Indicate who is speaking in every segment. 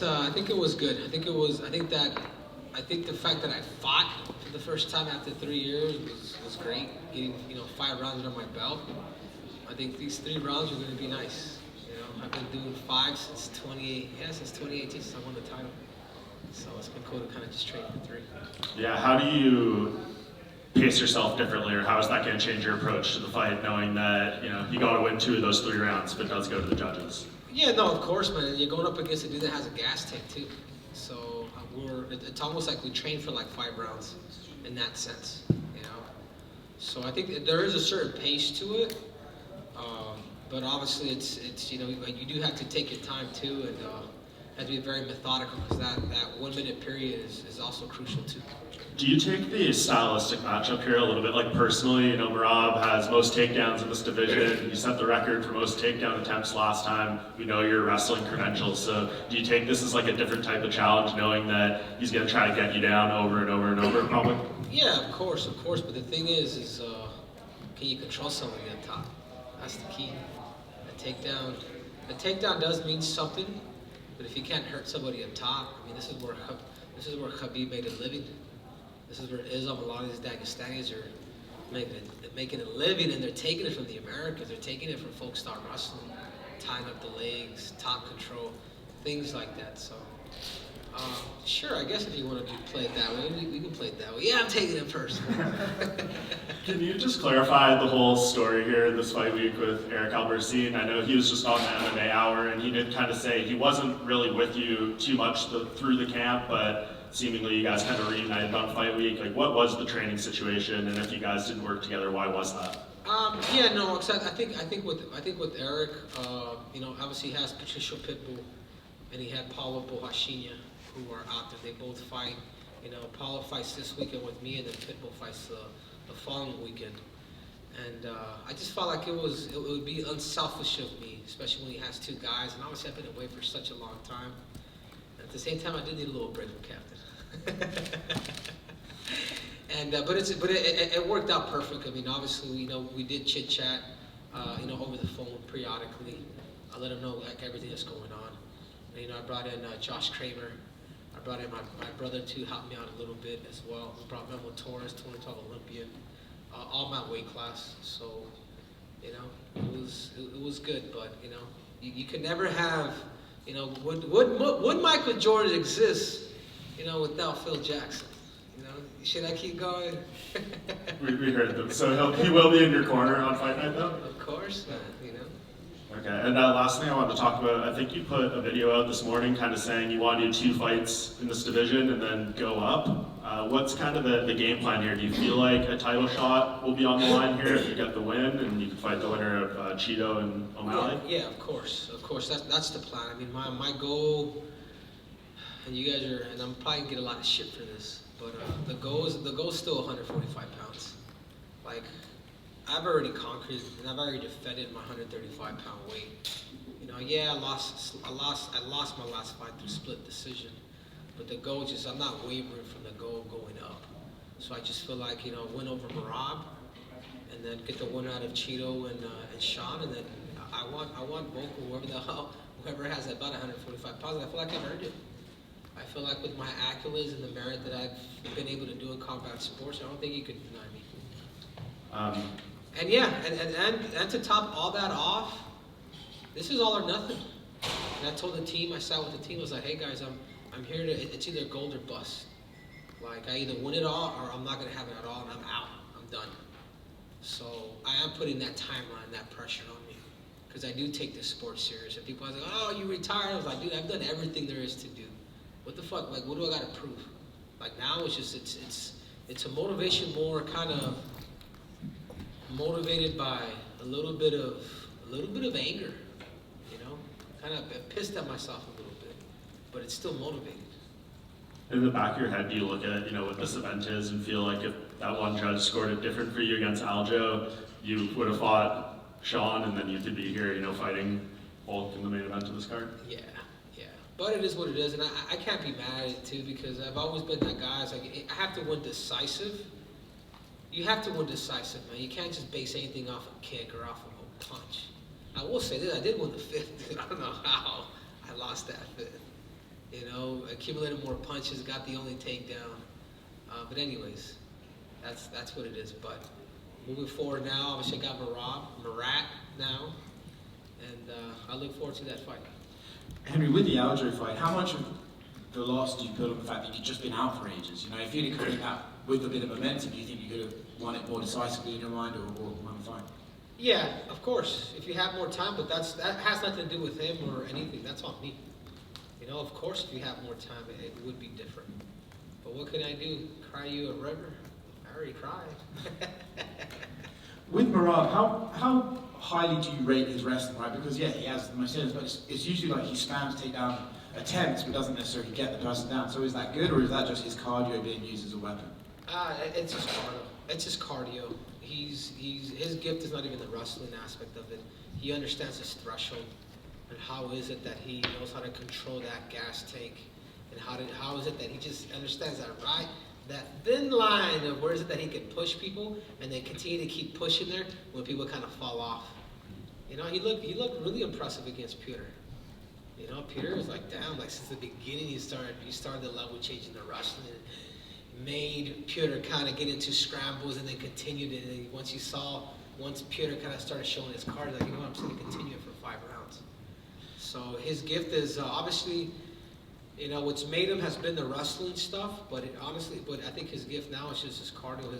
Speaker 1: I think it was good. I think the fact that I fought for the first time after 3 years was great. Getting 5 rounds under my belt. I think these 3 rounds are going to be nice. I've been doing 5 since 2018 since I won the title. So it's been cool to kind of just train for 3.
Speaker 2: Yeah, how do you pace yourself differently, or how is that going to change your approach to the fight, knowing that you got to win 2 of those 3 rounds if it does go to the judges?
Speaker 1: Yeah, no, of course, man. You're going up against a dude that has a gas tank too. So it's almost like we train for like 5 rounds in that sense, So I think there is a certain pace to it, but obviously it's you do have to take your time too, and have to be very methodical because that 1 minute period is also crucial too.
Speaker 2: Do you take the stylistic matchup here a little bit like personally? Merab has most takedowns in this division. You set the record for most takedown attempts last time. We know your wrestling credentials. So do you take this as like a different type of challenge, knowing that he's going to try to get you down over and over and over, probably?
Speaker 1: Yeah, of course. But the thing is can you control somebody up top? That's the key. The takedown does mean something, but if you can't hurt somebody up top, this is where Khabib made a living. This is where Islam, a lot of these Dagestanis are making a living, and they're taking it from the Americans. They're taking it from folk star wrestling, tying up the legs, top control, things like that. So, sure, I guess if you want to play it that way, we can play it that way. Yeah, I'm taking it personally.
Speaker 2: Can you just clarify the whole story here this fight week with Eric Albertine? I know he was just on the MMA Hour, and he did kind of say he wasn't really with you too much through the camp, but seemingly you guys kind of reunited on fight week. Like, what was the training situation, and if you guys didn't work together, why was that?
Speaker 1: I think with Eric, obviously he has Patricio Pitbull, and he had Paulo Borrachinha, who are out there. They both fight. Paulo fights this weekend with me, and then Pitbull fights the following weekend. And I just felt like it would be unselfish of me, especially when he has 2 guys. And obviously I've been away for such a long time. At the same time, I did need a little break from Captain. And but it worked out perfect. Obviously, we did chit chat, over the phone periodically. I let him know like everything that's going on. And, I brought in Josh Kramer. I brought in my brother to help me out a little bit as well. We brought Memo Torres, 2012 Olympian, all my weight class. So, it was good. But you could never have. Would Michael Jordan exist, without Phil Jackson? Should I keep going?
Speaker 2: we heard them. So he will be in your corner on fight night, though?
Speaker 1: Of course,
Speaker 2: Okay, and last thing I wanted to talk about, I think you put a video out this morning kind of saying you want to do 2 fights in this division and then go up. What's kind of the game plan here? Do you feel like a title shot will be on the line here if you get the win and you can fight the winner of Cheeto and O'Malley?
Speaker 1: Yeah, of course. That's the plan. My goal, and you guys are, and I'm probably going to get a lot of shit for this, but the goal is still 145 pounds. Like, I've already conquered, and I've already defended my 135-pound weight. I lost my last fight through split decision, but the goal I'm not wavering from the goal going up. So I just feel like, win over Merab, and then get the win out of Cheeto and Sean, and then I want both, whoever has about 145 pounds. I feel like I've earned it. I feel like with my accolades and the merit that I've been able to do in combat sports, I don't think you could deny me. And to top all that off, this is all or nothing. And I told the team, I sat with the team, I was like, hey guys, I'm here to, it's either gold or bust. Like, I either win it all or I'm not going to have it at all, and I'm out. I'm done. So I am putting that timeline, that pressure on me, because I do take this sport serious. And people are like, oh, you retired? I was like, dude, I've done everything there is to do. What the fuck? Like, what do I got to prove? Like, now it's just, it's a motivation more kind of motivated by a little bit of anger, kind of pissed at myself a little bit, but it's still motivated.
Speaker 2: In the back of your head, do you look at what this event is and feel like if that one judge scored it different for you against Aljo, you would have fought Sean and then you could be here, fighting Volk in the main event of this card?
Speaker 1: Yeah. But it is what it is, and I can't be mad at it too, because I've always been that guy. It's like, I have to win decisive. You have to win decisive, man. You can't just base anything off a kick or off of a punch. I will say this, I did win the 5th. I don't know how I lost that 5th. You know, accumulated more punches, got the only takedown. But anyways, that's what it is. But moving forward now, obviously I got Merab now, and I look forward to that fight.
Speaker 3: Henry, with the Aljo fight, how much of the loss do you put on the fact that you've just been out for ages? You know, if you'd have come in that with a bit of momentum, do you think you could have won it more decisively in your mind, or won the fight?
Speaker 1: Yeah, of course, if you have more time, but that has nothing to do with him or anything. That's on me. You know, of course, if you have more time, it would be different. But what can I do? Cry you a river? I already cried.
Speaker 3: With Merab, how highly do you rate his wrestling, right? Because yeah, he has the most hits, but it's usually like he spams takedown attempts, but doesn't necessarily get the person down. So is that good, or is that just his cardio being used as a weapon?
Speaker 1: It's his cardio. It's his cardio. His gift is not even the wrestling aspect of it. He understands his threshold, and how is it that he knows how to control that gas tank, and how is it that he just understands that thin line of where is it that he can push people, and they continue to keep pushing there when people kind of fall off. You know, he looked really impressive against Peter. You know, Peter was like, damn, like since the beginning he started the level changing the wrestling. Made Peter kind of get into scrambles and then continued it. And once Peter kind of started showing his cards, like, you know what, I'm just going to continue it for 5 rounds. So his gift is obviously, you know, what's made him has been the wrestling stuff, but I think his gift now is just his cardio,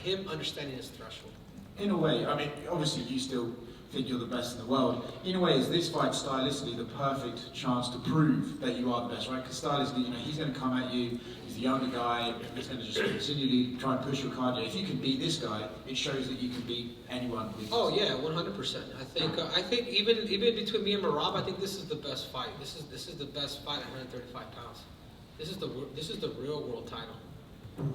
Speaker 1: him understanding his threshold.
Speaker 3: In a way, I mean, obviously you still think you're the best in the world. In a way, is this fight stylistically the perfect chance to prove that you are the best, right? Because stylistically, you know, he's going to come at you, he's the younger guy, he's going to just continually try and push your cardio. If you can beat this guy, it shows that you can beat anyone.
Speaker 1: Oh yeah, 100%. I think even between me and Merab, I think this is the best fight. This is the best fight at 135 pounds. This is the real world title.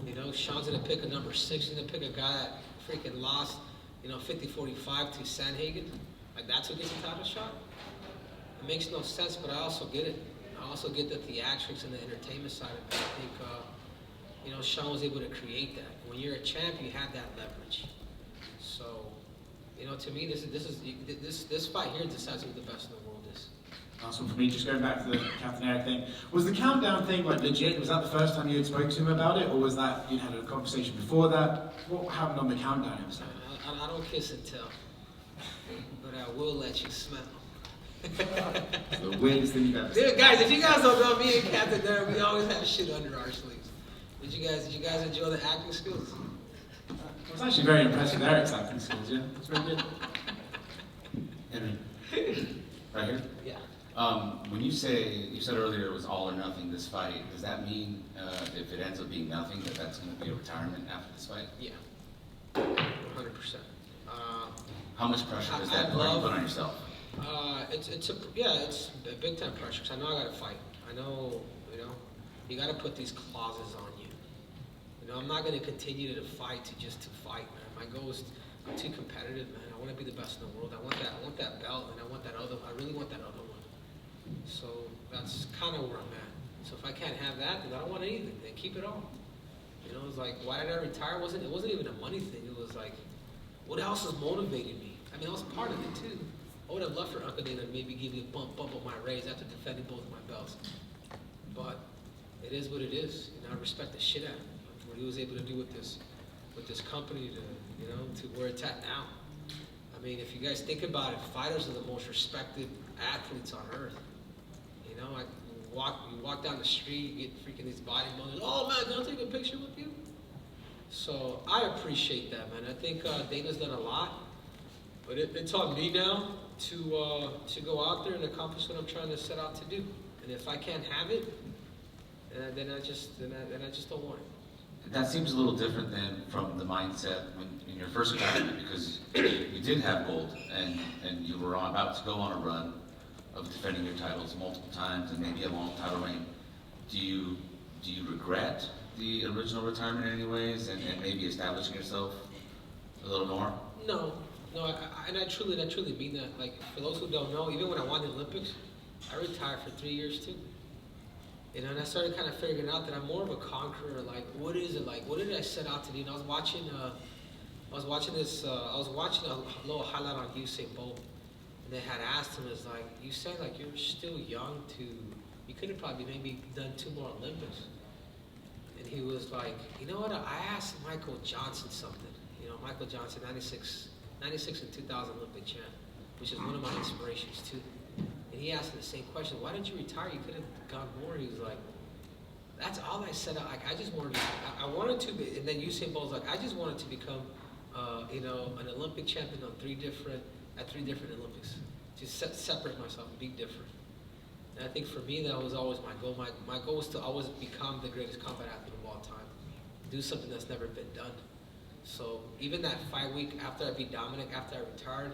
Speaker 1: You know, Sean's going to pick a number 6, he's going to pick a guy that freaking lost, you know, 50-45 to Sanhagen. Like, that's who gets a title shot? It makes no sense, but I also get it. I also get the theatrics and the entertainment side of it. I think, you know, Sean was able to create that. When you're a champ, you have that leverage. So, you know, to me, this fight here decides who the best in the world is.
Speaker 3: Last one for me, just going back to the Captain Eric thing. Was the countdown thing like legit? Was that the first time you had spoken to him about it, or was that you had a conversation before that? What happened on the countdown episode?
Speaker 1: I don't kiss and tell, but I will let you smell.
Speaker 3: The weirdest thing you've ever said.
Speaker 1: Dude, guys, if you guys don't know, me and Captain Derek, we always have shit under our sleeves. Did you guys enjoy the acting skills?
Speaker 3: I was actually very impressed with Eric's acting skills, yeah. It's very good.
Speaker 4: Henry, right here?
Speaker 1: Yeah.
Speaker 4: When you said earlier it was all or nothing this fight, does that mean if it ends up being nothing, that's going to be a retirement after this fight?
Speaker 1: Yeah. 100%.
Speaker 4: How much pressure does that put on yourself?
Speaker 1: It's a big time pressure, because I know I got to fight. I know, you know, you got to put these clauses on you. You know, I'm not going to continue to fight just to fight, man. My goal is, I'm too competitive, man. I want to be the best in the world. I want that belt, and I really want that other one. So that's kind of where I'm at. So if I can't have that, then I don't want anything. Then keep it all. You know, it's like, why did I retire? It wasn't even a money thing. It was like, what else has motivated me? I mean, that was part of it too. I would have loved for Uncle Dana to maybe give me a bump on my raise after defending both of my belts. But it is what it is. You know, I respect the shit out of him. What he was able to do with this company to, you know, to where it's at now. I mean, if you guys think about it, fighters are the most respected athletes on earth. You know, you walk down the street, you get freaking these bodybuilders. Oh man, can I take a picture with you? So I appreciate that, man. I think Dana's done a lot, but it's on me now to go out there and accomplish what I'm trying to set out to do. And if I can't have it, then I just don't want it.
Speaker 4: That seems a little different than from the mindset in your first retirement, because you did have gold and you were about to go on a run of defending your titles multiple times and maybe a long title reign. Do you regret the original retirement in any ways and maybe establishing yourself a little more?
Speaker 1: No, I truly mean that. Like, for those who don't know, even when I won the Olympics, I retired for 3 years too. You know, and I started kind of figuring out that I'm more of a conqueror. Like, what is it like? What did I set out to do? And I was watching a little highlight on Usain Bolt, and they had asked him, "Is like, you said like you're still young you could have probably maybe done 2 more Olympics. And he was like, you know what, I asked Michael Johnson something. You know, Michael Johnson, 96 and 2000 Olympic champ, which is one of my inspirations too. And he asked me the same question, why didn't you retire? You could have gone more. He was like, that's all I said. I just wanted to, I wanted to be, and then Usain Bolt's like, I just wanted to become, you know, an Olympic champion on 3 different Olympics. Just separate myself and be different. And I think for me, that was always my goal. My goal was to always become the greatest combat athlete of all time. Do something that's never been done. So even that fight week after I beat Dominic, after I retired,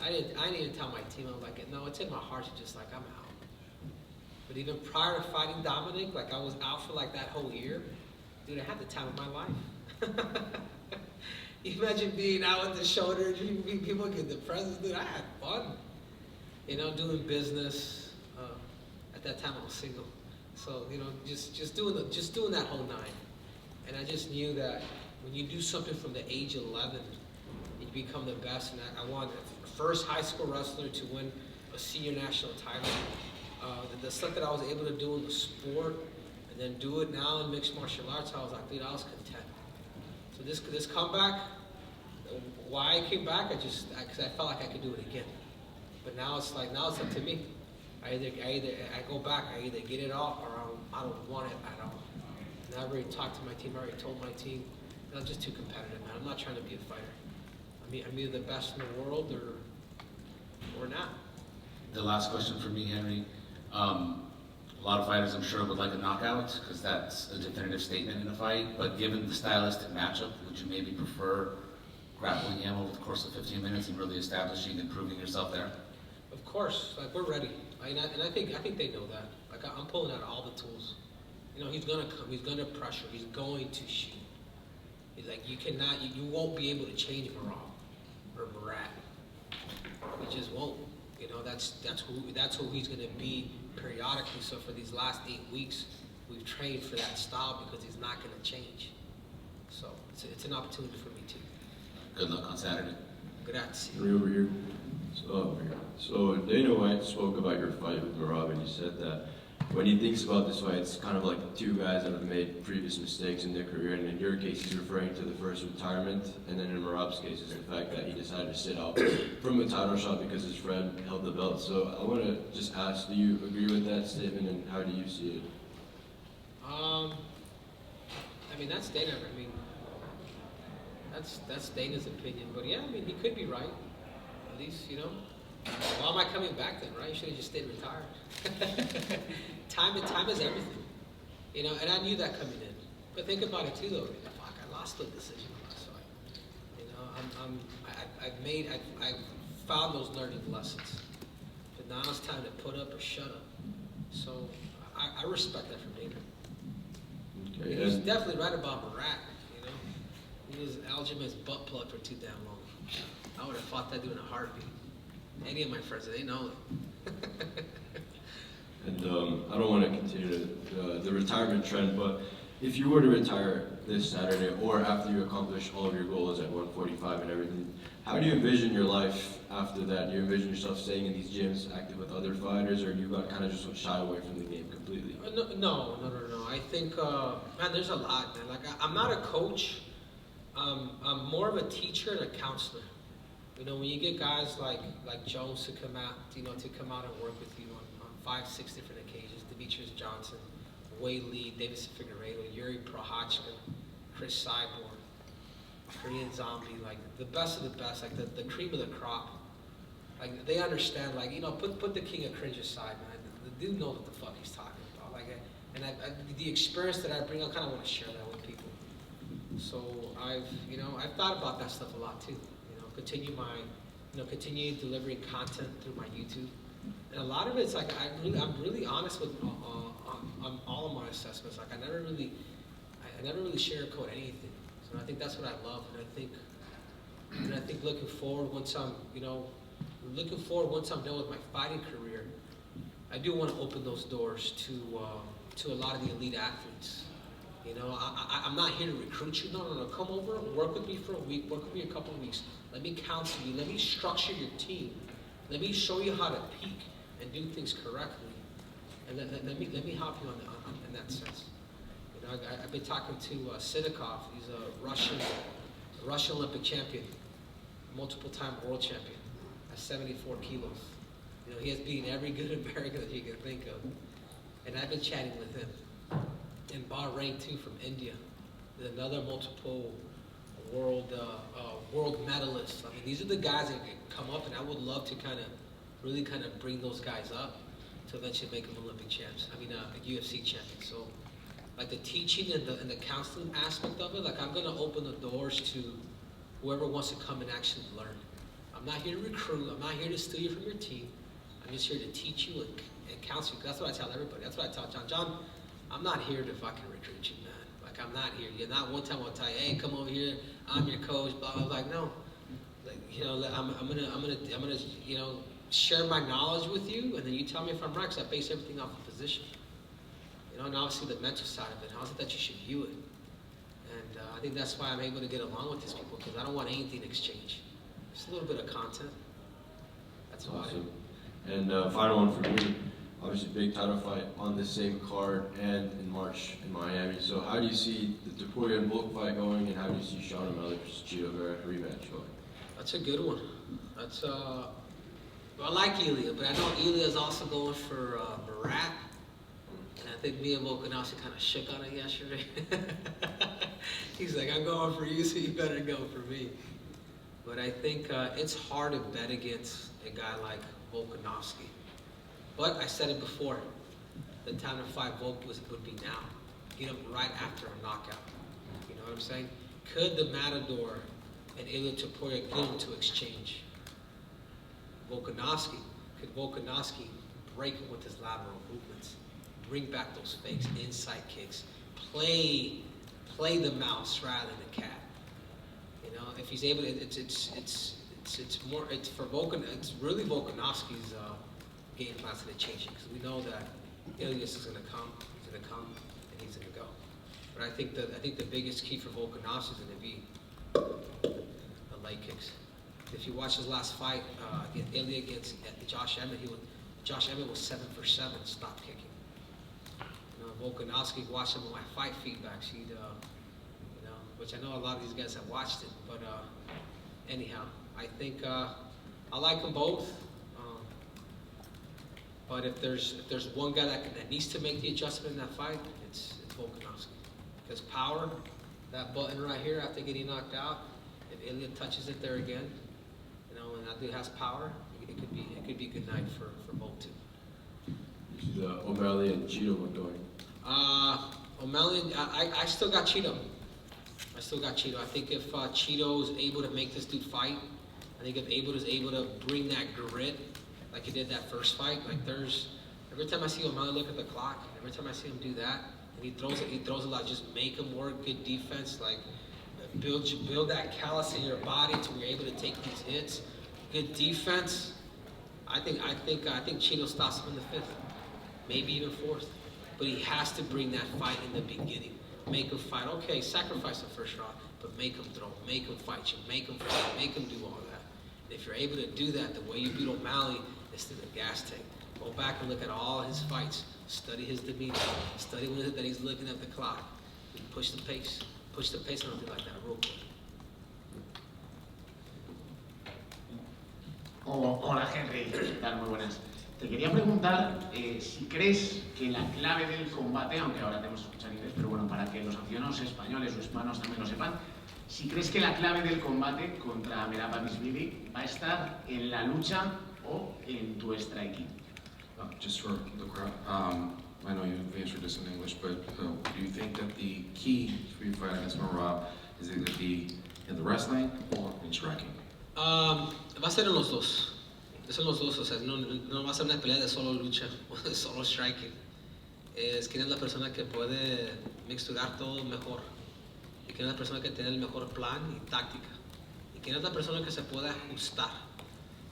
Speaker 1: I didn't even tell my team. I was like, no, it's in my heart to just like, I'm out. But even prior to fighting Dominic, like I was out for like that whole year. Dude, I had the time of my life. Imagine being out with the shoulder, people get depressed. Dude, I had fun. You know, doing business. At that time, I was single. So, you know, just doing that whole 9. And I just knew that when you do something from the age of 11, you become the best. And I wanted the first high school wrestler to win a senior national title. The stuff that I was able to do in the sport, and then do it now in mixed martial arts, I was like, dude, I was content. So this comeback, why I came back, because I felt like I could do it again. But now it's up to me. I go back, I either get it off or I don't want it at all. And I've already talked to my team, I already told my team, I'm just too competitive, man. I'm not trying to be a fighter. I'm either the best in the world or not.
Speaker 4: The last question for me, Henry. A lot of fighters, I'm sure, would like a knockout because that's a definitive statement in a fight. But given the stylistic matchup, would you maybe prefer grappling him over the course of 15 minutes and really establishing and proving yourself there?
Speaker 1: Of course, like we're ready, and I think they know that. Like I'm pulling out all the tools. You know, he's gonna come, he's gonna pressure, he's going to shoot. He's like you won't be able to change Merab or Merab. You just won't. You know, that's who he's gonna be periodically. So for these last 8 weeks, we've trained for that style because he's not gonna change. So it's an opportunity for me too.
Speaker 4: Good luck on Saturday.
Speaker 1: Grazie.
Speaker 5: Right over here. So Dana White spoke about your fight with Merab, and he said that when he thinks about this fight, it's kind of like 2 guys that have made previous mistakes in their career, and in your case, he's referring to the first retirement, and then in Merab's case, it's the fact that he decided to sit out from a title shot because his friend held the belt. So I want to just ask, do you agree with that statement, and how do you see it?
Speaker 1: I mean, that's Dana. I mean, that's Dana's opinion. But yeah, I mean, he could be right. At least, you know, why am I coming back then, right? You should have just stayed retired. Time is everything. You know, and I knew that coming in. But think about it too, though. Fuck, I lost the decision last fight. You know, I've found those learning lessons. But now it's time to put up or shut up. So I respect that from Dana.
Speaker 5: Okay,
Speaker 1: He was definitely right about Merab. You know, he was Aljamain's butt plug for too damn long. I would have fought that dude in a heartbeat. Any of my friends, they know it.
Speaker 5: And I don't want to continue the retirement trend, but if you were to retire this Saturday or after you accomplish all of your goals at 145 and everything, how do you envision your life after that? Do you envision yourself staying in these gyms, active with other fighters, or you got kind of just shy away from the game completely?
Speaker 1: No. I think, man, there's a lot, man. Like, I'm not a coach. I'm more of a teacher and a counselor. You know, when you get guys like Jones to come out, and work with you on 5-6 different occasions, Demetrius Johnson, Wade Lee, Davidson Figueiredo, Yuri Prochazka, Chris Cyborg, Korean Zombie, like the best of the best, like the cream of the crop. Like they understand, like, you know, put the king of cringe aside, man. The dude knows what the fuck he's talking about. Like, and the experience that I bring, I kind of want to share that with people. So I've thought about that stuff a lot too. Continue delivering content through my YouTube, and a lot of it's like I'm really honest with on all of my assessments. Like I never really sugarcoat anything. So I think that's what I love, and I think looking forward once I'm done with my fighting career, I do want to open those doors to a lot of the elite athletes. You know, I'm not here to recruit you. No. Come over, work with me for a week, work with me a couple of weeks. Let me counsel you. Let me structure your team. Let me show you how to peak and do things correctly. And let me help you in that sense. You know, I've been talking to Sidakov. He's a Russian Olympic champion, multiple-time world champion at 74 kilos. You know, he has beaten every good American that you can think of. And I've been chatting with him. And Bahrain too, from India, is another multiple world medalist. I mean, these are the guys that can come up, and I would love to really bring those guys up to eventually make them Olympic champs. I mean, a UFC champion. So, like the teaching and the counseling aspect of it, like I'm gonna open the doors to whoever wants to come and actually learn. I'm not here to recruit. I'm not here to steal you from your team. I'm just here to teach you and counsel you. That's what I tell everybody. That's what I tell John. John, I'm not here to fucking recruit you, man. Like I'm not here. You're not one time I'll tell you, hey, come over here. I'm your coach. Blah blah. Like no, like you know, I'm gonna you know share my knowledge with you, and then you tell me if I'm right. Because I base everything off of position. You know, and obviously the mental side of it. How is it that you should view it? And I think that's why I'm able to get along with these people because I don't want anything in exchange. Just a little bit of content. That's why.
Speaker 5: Awesome. And final one for me. Obviously, big title fight on the same card and in March in Miami. So how do you see the Topuria and Volk fight going, and how do you see Sean O'Malley versus Cheeto Vera rematch going?
Speaker 1: That's a good one. That's I like Ilya, but I know Ilya is also going for Merab. And I think me and Volkanovski kind of shook on it yesterday. He's like, I'm going for you, so you better go for me. But I think it's hard to bet against a guy like Volkanovski. But I said it before, the time to fight Volk would be now. Get him right after a knockout. You know what I'm saying? Could the Matador and Ilya Topuria get him to exchange? Could Volkanovski break him with his lateral movements? Bring back those fakes, inside kicks. Play the mouse rather than the cat. You know, if he's able to, it's really Volkanovski's game plan's going to change it because we know that Ilias is going to come, and he's going to go. But I think the biggest key for Volkanovski is going to be the leg kicks. If you watch his last fight, Ilya against Josh Emmett, Josh Emmett was 7 for 7 stop kicking. You know, Volkanovski watched some of my fight feedbacks. He'd, you know, which I know a lot of these guys have watched it. But anyhow, I think I like them both. But if there's one guy that needs to make the adjustment in that fight, it's Volkanovski. Because power, that button right here after getting knocked out, if Ilya touches it there again, you know, and that dude has power, it could be a good night for both two.
Speaker 5: The O'Malley and Cheeto one going.
Speaker 1: O'Malley, I still got Cheeto. I think if Cheeto is able to make this dude fight, I think if Abel is able to bring that grit like he did that first fight, like every time I see O'Malley look at the clock, every time I see him do that, and he throws a lot, just make him work, good defense, like build that callus in your body to where you're able to take these hits, good defense. I think Cheeto stops him in the 5th, maybe even 4th, but he has to bring that fight in the beginning. Make him fight. Okay, sacrifice the first round, but make him throw, make him fight you, make him fight, make him do all that. And if you're able to do that, the way you beat O'Malley is through the gas tank. Go back and look at all his fights. Study his demeanor. Study when that he's looking at the clock. Push the pace. Push the pace on something like that real quick.
Speaker 6: Hola Henry, ¿qué tal? Muy buenas. Te quería preguntar si crees que la clave del combate, aunque ahora tenemos que escuchar inglés, pero bueno, para que los aficionados españoles o hispanos también lo sepan, si crees que la clave del combate contra Merab Dvalishvili va a estar en la lucha o en tu striking.
Speaker 7: Just for the crowd, I know you've answered this in English, but do you think that the key for your fight against Merab is either be in the wrestling or in striking?
Speaker 1: Va a ser en los dos. Es en los dos, o sea, no va a ser una pelea de solo lucha o de solo striking. Es quién es la persona que puede mixturar todo mejor. Y quién es la persona que tiene el mejor plan y táctica. Y quién es la persona que se puede ajustar.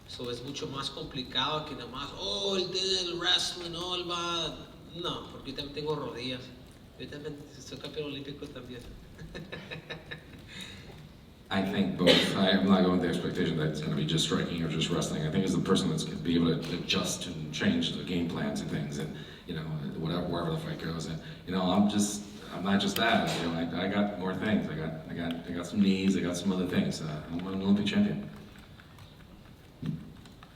Speaker 1: So es mucho más complicado que nada más, él tiene el wrestling, él va... No, porque yo también tengo rodillas. Yo también soy campeón olímpico también.
Speaker 7: I think both. I'm not going with the expectation that it's going to be just striking or just wrestling. I think it's the person that's going to be able to adjust to change the game plans and things, and you know, whatever, wherever the fight goes. And you know, I'm not just that. You know, I got more things. I got some knees. I got some other things. I'm an Olympic champion.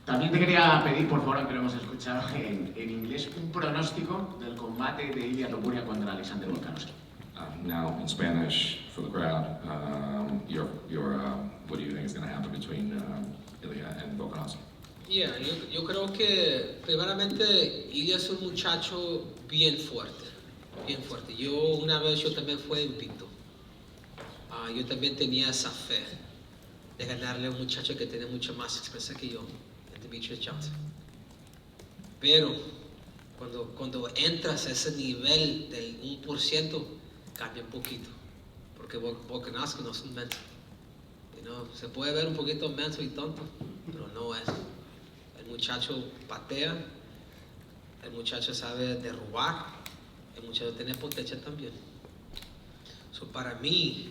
Speaker 6: También te quería pedir, por favor, aunque lo hemos escuchado en inglés, un pronóstico del combate de Ilia Topuria contra Alexander Volkanovski.
Speaker 7: Now, in Spanish, for the crowd, what do you think is going to happen between Ilia and Volkanovski?
Speaker 1: Yeah, yo creo que primeramente Ilia es un muchacho bien fuerte, bien fuerte. Una vez yo también fui invicto. Yo también tenía esa fe de ganarle a un muchacho que tiene mucha más experiencia que yo, Demetrius Johnson. Pero cuando entras a ese nivel del 1%, cambia un poquito, porque Volkanovski no es un menso. Se puede ver un poquito menso y tonto, pero no es. El muchacho patea, el muchacho sabe derrubar, el muchacho tiene potencia también. Para mí,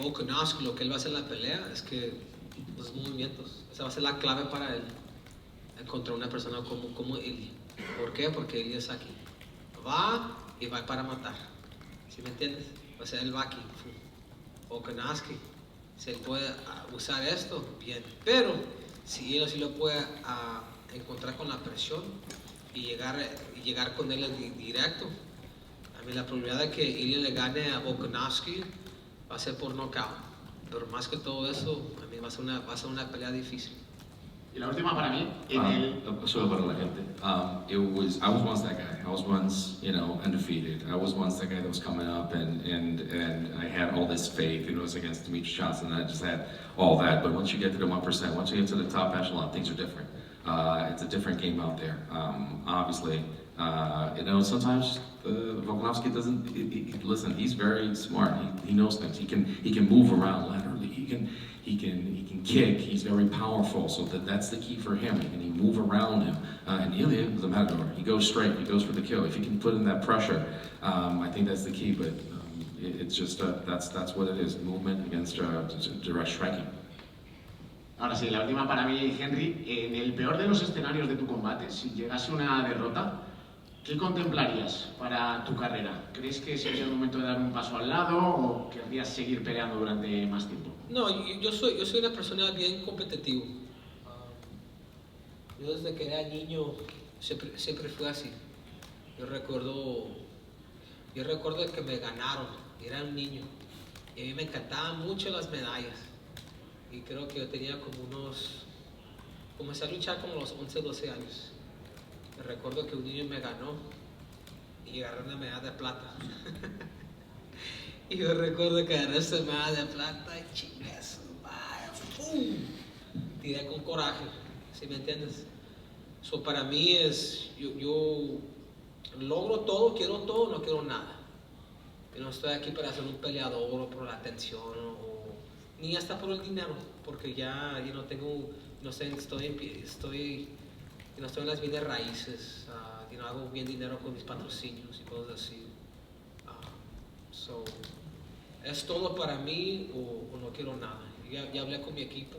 Speaker 1: Volkanovski, lo que él va a hacer en la pelea es que los movimientos, esa va a ser la clave para él, encontrar una persona como Ilia. ¿Por qué? Porque Ilia es aquí. Va y va para matar. ¿Sí me entiendes? O sea, él va aquí. Volkanovski, si él puede usar esto, bien. Pero si él sí lo puede encontrar con la presión y llegar con él directo, a mí la probabilidad de que Ilia le gane a Volkanovski va a ser por knockout. Pero más que todo eso, a mí va a ser una pelea difícil.
Speaker 6: Y la última para mí,
Speaker 7: Solo para la gente. I was once that guy. I was once, you know, undefeated. I was once that guy that was coming up, and I had all this faith. You know, it was against Demetrius Johnson, and I just had all that. But once you get to the 1%, once you get to the top echelon, things are different. It's a different game out there. Obviously, you know, sometimes Volkanovski doesn't. Listen, he's very smart. He knows things. He can move around laterally. He can kick. He's very powerful. So that's the key for him. And he move around him. And Ilia is a matador. He goes straight. He goes for the kill. If he can put in that pressure, I think that's the key. But it's just that's what it is. Movement against direct striking.
Speaker 6: Ahora sí, la última para mí, Henry. En el peor de los escenarios de tu combate, si llegase una derrota, ¿qué contemplarías para tu carrera? ¿Crees que sería el momento de dar un paso al lado o querrías seguir peleando durante más tiempo?
Speaker 1: No, yo soy una persona bien competitiva. Yo desde que era niño siempre fui así. Yo recuerdo que me ganaron, era un niño. Y a mí me encantaban mucho las medallas. Y creo que yo tenía comencé a luchar como a los 11, 12 años. Me recuerdo que un niño me ganó y agarré una medalla de plata. Y yo recuerdo que agarré esa medalla de plata y chingas, ¡pum! Tiré con coraje, ¿sí me entiendes? Para mí es, yo logro todo, quiero todo, no quiero nada. Yo no estoy aquí para ser un peleador o por la atención ni hasta por el dinero, porque ya yo no tengo, no sé, estoy en las bienes raíces, hago bien dinero con mis patrocinios y cosas así. ¿Es todo para mí o no quiero nada? Ya hablé con mi equipo,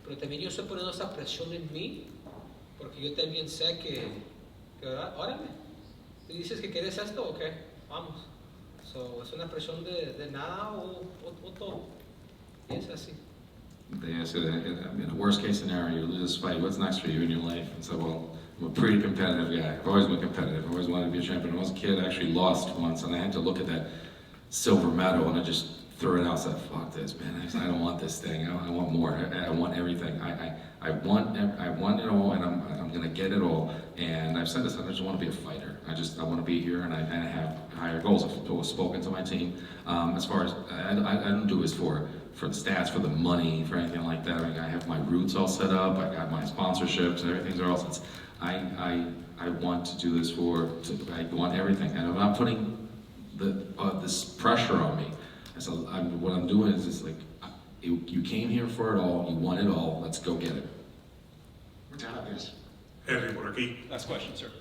Speaker 1: pero también yo estoy poniendo esa presión en mí, porque yo también sé que órale, ¿te dices que quieres esto? Ok, vamos. Es una presión de nada o todo. Y es así.
Speaker 7: They ask you that, in a worst case scenario, you lose this fight, what's next for you in your life? And so, well, I'm a pretty competitive guy. I've always been competitive. I've always wanted to be a champion. When I was a kid, I actually lost once, and I had to look at that silver medal, and I just threw it out. I said, fuck this, man. I don't want this thing. I want more. I want everything. I want it all, and I'm going to get it all. And I've said this, I just want to be a fighter. I want to be here, and I have higher goals. I've spoken to my team. As far as, I don't do this for the stats, for the money, for anything like that. I mean, I have my roots all set up. I got my sponsorships, everything's all set. I want to do this I want everything. And I'm not putting this pressure on me. So what I'm doing is just like, you came here for it all, you want it all, let's go get it.
Speaker 6: Muchas gracias.
Speaker 8: Henry, por aquí.
Speaker 9: Last question, sir.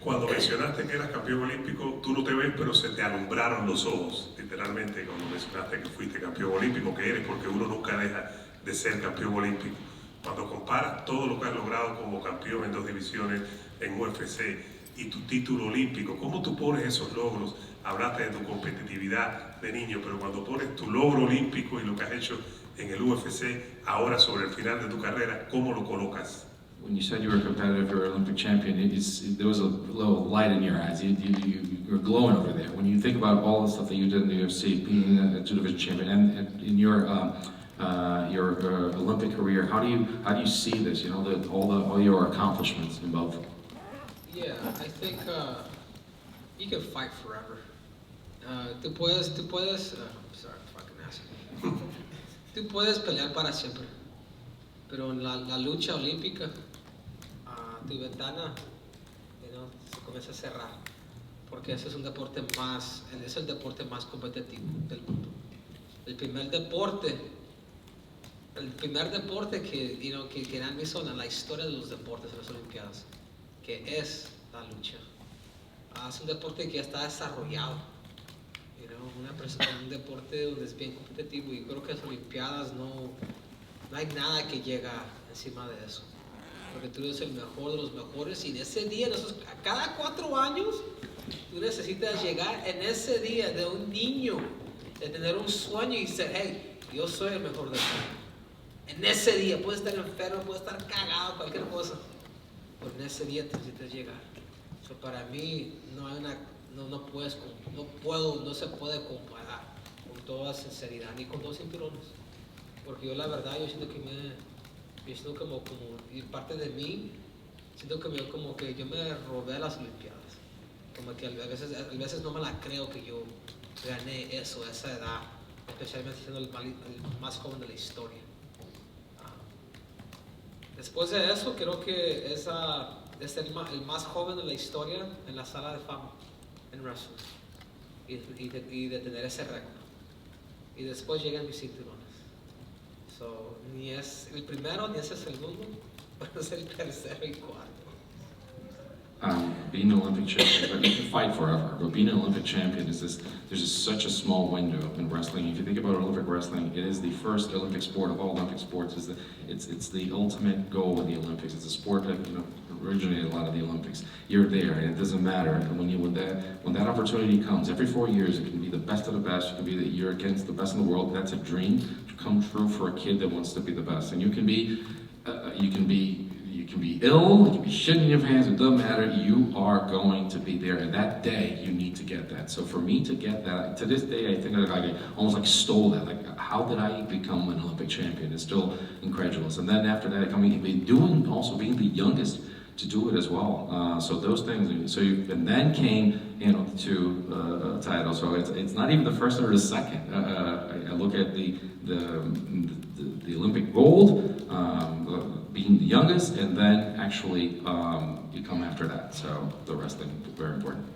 Speaker 8: Cuando mencionaste que eras campeón olímpico, tú no te ves, pero se te alumbraron los ojos, literalmente, cuando mencionaste que fuiste campeón olímpico, que eres, porque uno nunca deja de ser campeón olímpico. Cuando comparas todo lo que has logrado como campeón en 2 divisiones en UFC y tu título olímpico, ¿cómo tú pones esos logros? Hablaste de tu competitividad de niño, pero cuando pones tu logro olímpico y lo que has hecho en el UFC, ahora sobre el final de tu carrera, ¿cómo lo colocas?
Speaker 7: When you said you were competitive, you were an Olympic champion, there was a little light in your eyes. You're glowing over there. When you think about all the stuff that you did in the UFC, being a two-division champion, and in your Olympic career, how do you see this? You know, all your accomplishments in both.
Speaker 1: Yeah, I think you can fight forever. Tú puedes, sorry, fucking asshole. Tú puedes pelear para siempre, pero en la lucha olímpica, tu ventana, se comienza a cerrar, porque ese es el deporte más competitivo del mundo. El primer deporte que han visto en la historia de los deportes en las Olimpiadas, que es la lucha. Es un deporte que ya está desarrollado, un deporte donde es bien competitivo, y creo que las Olimpiadas no hay nada que llega encima de eso, porque tú eres el mejor de los mejores, y en ese día, cada 4 años, tú necesitas llegar en ese día de un niño, de tener un sueño y decir, hey, yo soy el mejor del mundo. En ese día, puedes estar enfermo, puedes estar cagado, cualquier cosa, pero en ese día necesitas llegar. Para mí no se puede comparar con toda sinceridad ni con 2 cinturones, porque yo la verdad yo siento como y parte de mí siento que yo me robé las Olimpiadas, como que a veces no me la creo que yo gané eso a esa edad, especialmente siendo el más joven de la historia. Después de eso creo que es el más joven de la historia en la sala de fama en wrestling, y de tener ese récord, y después llegan mis cinturones. Ni es el primero ni es el segundo, pero es el tercero y cuarto.
Speaker 7: Being an Olympic champion, you can fight forever, but being an Olympic champion there's just such a small window in wrestling. If you think about Olympic wrestling, it is the first Olympic sport of all Olympic sports. It's the ultimate goal of the Olympics. It's a sport that originated a lot of the Olympics. You're there, and it doesn't matter. And when that opportunity comes, every 4 years, it can be the best of the best. You can be you're against the best in the world. That's a dream to come true for a kid that wants to be the best. And you can be ill, you can be shitting in your pants, it doesn't matter, you are going to be there, and that day you need to get that. So for me to get that, to this day I think I almost stole that, how did I become an Olympic champion? It's still incredulous. And then after that, being the youngest to do it as well. So those things, and then came 2 titles, so it's not even the first or the second. I look at the Olympic gold, being the youngest, and then actually you come after that. So the wrestling, very important.